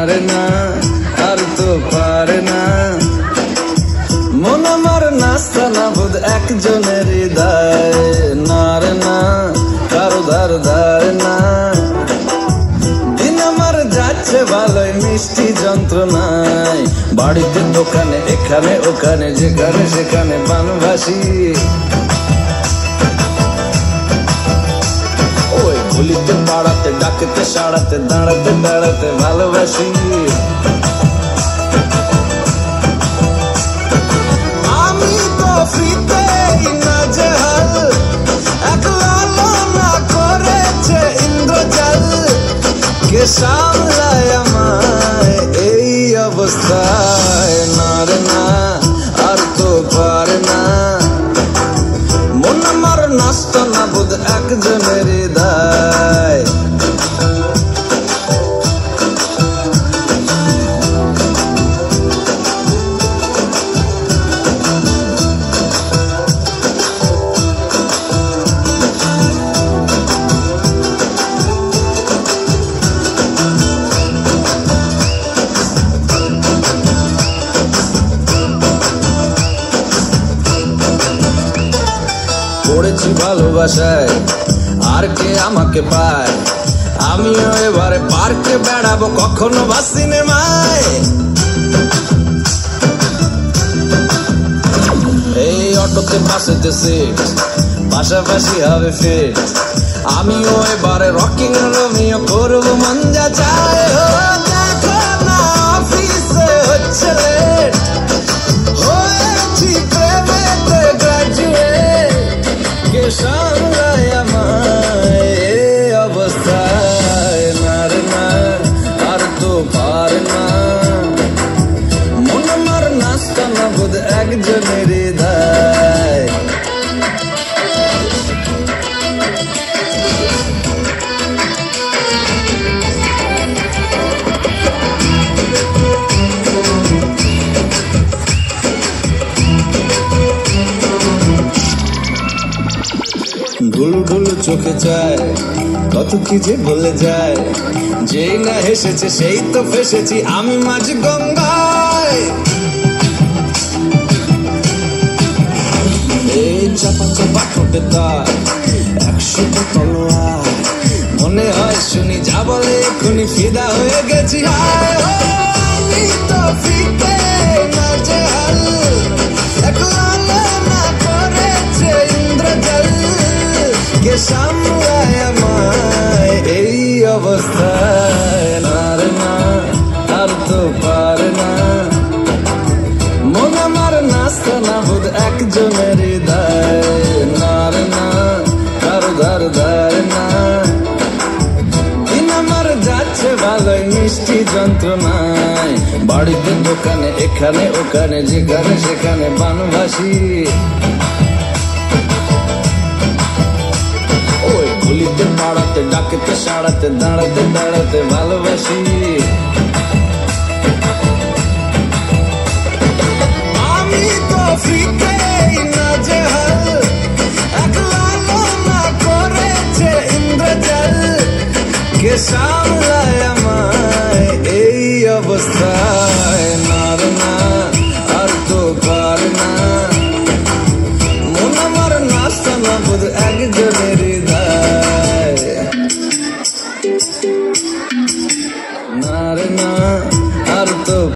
পারে না, আর তো পারে না। মন আমার নাস্তা না বোধ একজনের হৃদয়, না রে না, কারো ধার ধার না। দিন আমার যাচ্ছে ভালোই মিষ্টি যন্ত্রণায়, বাড়িতে দোকানে এখানে ওখানে যেখানে সেখানে বানভাসি। ওই গলিতে পাড়াতে ডাকতে সাড়াতে দাঁড়াতে দাঁড়াতে ভালোবাসি। আমি তো ফ্রিতেই নাজেহাল, একলা না করেছে ইন্দ্রজাল। কে সামলায় আমায় এই অবস্থায়, না রে না, আর তো পারে না। মন আমার নাস্তা না বোধ একজনের হৃদয়। পড়েছি ভালোবাসায়, আর কে আমাকে পায়। আমিও এবারে পার্কে বেড়াবো, কখনো বা সিনেমায়। এই অটোতে পাশেতে সিট, পাশাপাশি হবে ফিট। আমিও এবারে রকিং রোমিও করবো মন যা চায়। দেখো না অফিসে হচ্ছে লেট, হয়েছি প্রেমেতে গ্রাজুয়েট। কে সামলায় আমায় এই অবস্থায়, না রে না, আর তো পারে না। মন আমার নাস্তা না বোধ একজনের হৃদয়। ঢুলু ঢুলু চোখে যায়, কত কি যে বলে যায়। যেই না হেসেছে সেই তো ফেসেছি আমি মাঝ গঙ্গায়। এই চাপা চাপা ঠোঁটে তার 100টা তলোয়ার, মনে হয় শুনি যা বলে এখনই ফিদা হয়ে গেছি। আমি তো ফিতে নাজেহাল, একলা না করেছে ইন্দ্রজাল। কে সামলায় আমায় এই অবস্থায়, না রে না, আর তো পারে না। মন আমার নাস্তা না বোধ একজনের হৃদয়, না রে না, কারো ধার ধার না। দিন আমার যাচ্ছে ভালোই মিষ্টি যন্ত্রণায়, বাড়িতে দোকানে এখানে ওখানে যেখানে সেখানে বানভাসি। গলিতে পাড়াতে ডাকতে সাড়াতে দাঁড়াতে দাঁড়াতে ভালোবাসি। আমি তো ফ্রিতেই নাজেহাল, একলা না করেছে ইন্দ্রজাল। কে সামলায় আমায় এই অবস্থায়, না রে না, আর তো পারে না। মন আমার নাস্তা না বোধ একজনের হৃদয়, না রে না, আর তো